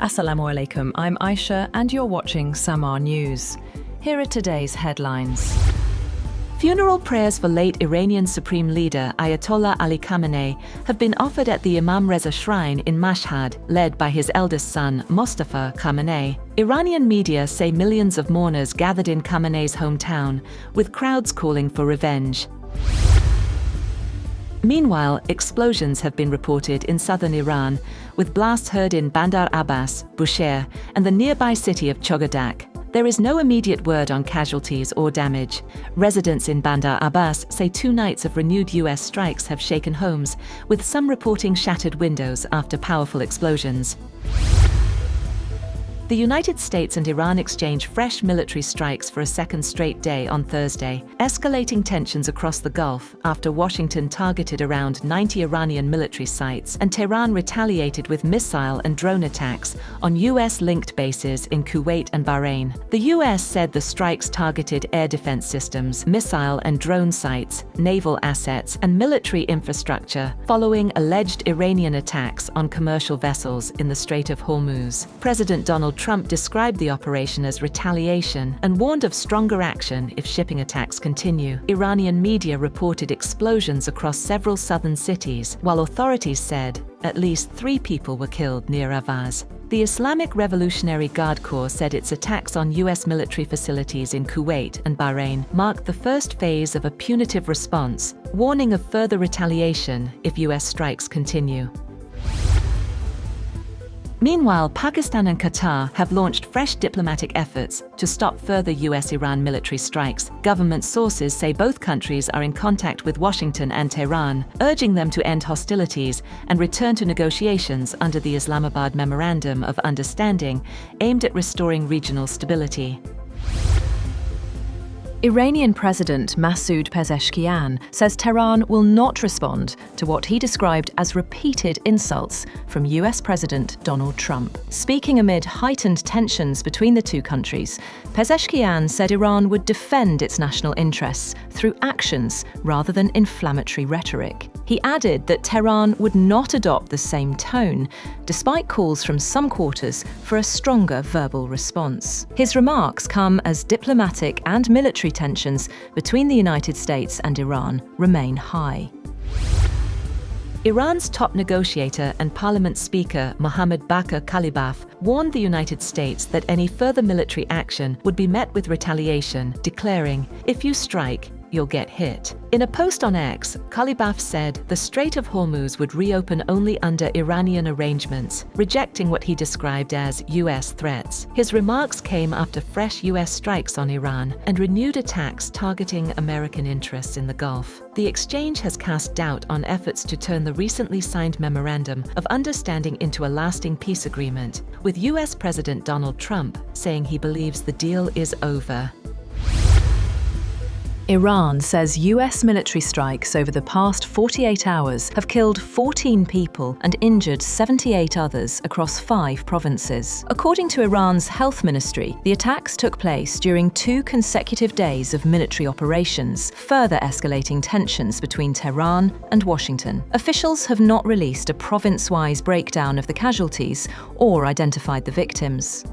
Assalamu alaikum, I'm Aisha and you're watching Samaa News. Here are today's headlines. Funeral prayers for late Iranian Supreme Leader Ayatollah Ali Khamenei have been offered at the Imam Reza Shrine in Mashhad, led by his eldest son, Mostafa Khamenei. Iranian media say millions of mourners gathered in Khamenei's hometown, with crowds calling for revenge. Meanwhile, explosions have been reported in southern Iran, with blasts heard in Bandar Abbas, Bushehr, and the nearby city of Chogadak. There is no immediate word on casualties or damage. Residents in Bandar Abbas say 2 nights of renewed US strikes have shaken homes, with some reporting shattered windows after powerful explosions. The United States and Iran exchanged fresh military strikes for a second straight day on Thursday, escalating tensions across the Gulf after Washington targeted around 90 Iranian military sites and Tehran retaliated with missile and drone attacks on US-linked bases in Kuwait and Bahrain. The US said the strikes targeted air defense systems, missile and drone sites, naval assets, and military infrastructure following alleged Iranian attacks on commercial vessels in the Strait of Hormuz. President Donald Trump described the operation as retaliation and warned of stronger action if shipping attacks continue. Iranian media reported explosions across several southern cities, while authorities said at least 3 people were killed near Avaz. The Islamic Revolutionary Guard Corps said its attacks on US military facilities in Kuwait and Bahrain marked the first phase of a punitive response, warning of further retaliation if US strikes continue. Meanwhile, Pakistan and Qatar have launched fresh diplomatic efforts to stop further US-Iran military strikes. Government sources say both countries are in contact with Washington and Tehran, urging them to end hostilities and return to negotiations under the Islamabad Memorandum of Understanding aimed at restoring regional stability. Iranian President Masoud Pezeshkian says Tehran will not respond to what he described as repeated insults from US President Donald Trump. Speaking amid heightened tensions between the two countries, Pezeshkian said Iran would defend its national interests through actions rather than inflammatory rhetoric. He added that Tehran would not adopt the same tone, despite calls from some quarters for a stronger verbal response. His remarks come as diplomatic and military tensions between the United States and Iran remain high. Iran's top negotiator and parliament speaker Mohammad Bakir Kalibaf warned the United States that any further military action would be met with retaliation, declaring, "If you strike, you'll get hit." In a post on X, Kalibaf said the Strait of Hormuz would reopen only under Iranian arrangements, rejecting what he described as US threats. His remarks came after fresh US strikes on Iran and renewed attacks targeting American interests in the Gulf. The exchange has cast doubt on efforts to turn the recently signed Memorandum of Understanding into a lasting peace agreement, with US President Donald Trump saying he believes the deal is over. Iran says US military strikes over the past 48 hours have killed 14 people and injured 78 others across 5 provinces. According to Iran's health ministry, the attacks took place during 2 consecutive days of military operations, further escalating tensions between Tehran and Washington. Officials have not released a province-wise breakdown of the casualties or identified the victims.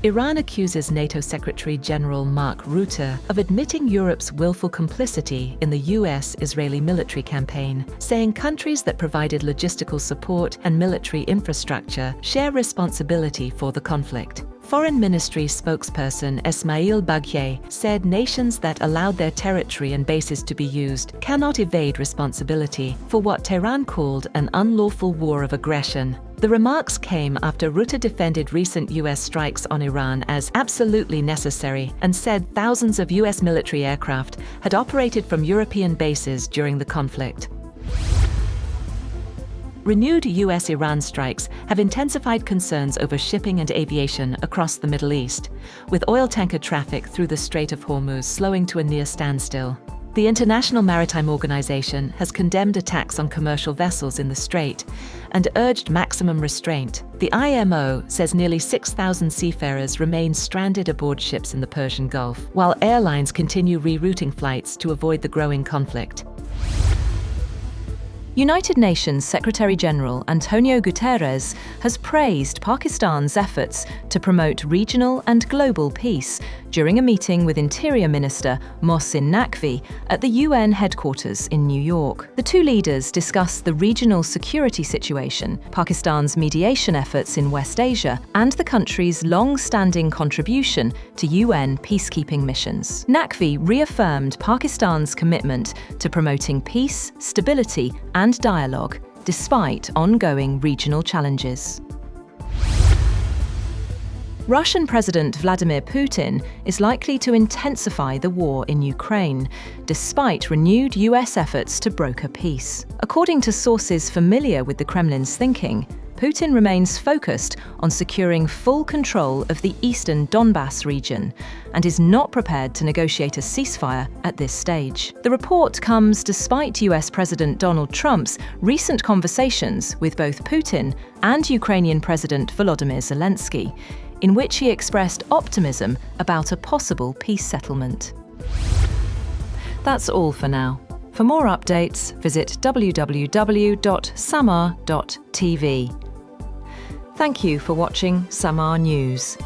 Iran accuses NATO Secretary-General Mark Rutte of admitting Europe's willful complicity in the US-Israeli military campaign, saying countries that provided logistical support and military infrastructure share responsibility for the conflict. Foreign Ministry spokesperson Esmail Baghaei said nations that allowed their territory and bases to be used cannot evade responsibility for what Tehran called an unlawful war of aggression. The remarks came after Rutte defended recent US strikes on Iran as absolutely necessary and said thousands of US military aircraft had operated from European bases during the conflict. Renewed US-Iran strikes have intensified concerns over shipping and aviation across the Middle East, with oil tanker traffic through the Strait of Hormuz slowing to a near standstill. The International Maritime Organization has condemned attacks on commercial vessels in the Strait and urged maximum restraint. The IMO says nearly 6,000 seafarers remain stranded aboard ships in the Persian Gulf, while airlines continue rerouting flights to avoid the growing conflict. United Nations Secretary-General Antonio Guterres has praised Pakistan's efforts to promote regional and global peace during a meeting with Interior Minister Mohsin Naqvi at the UN headquarters in New York. The two leaders discussed the regional security situation, Pakistan's mediation efforts in West Asia, and the country's long-standing contribution to UN peacekeeping missions. Naqvi reaffirmed Pakistan's commitment to promoting peace, stability, and dialogue, despite ongoing regional challenges. Russian President Vladimir Putin is likely to intensify the war in Ukraine, despite renewed US efforts to broker peace. According to sources familiar with the Kremlin's thinking, Putin remains focused on securing full control of the eastern Donbass region and is not prepared to negotiate a ceasefire at this stage. The report comes despite US President Donald Trump's recent conversations with both Putin and Ukrainian President Volodymyr Zelensky, in which he expressed optimism about a possible peace settlement. That's all for now. For more updates, visit www.samaa.tv. Thank you for watching Samaa News.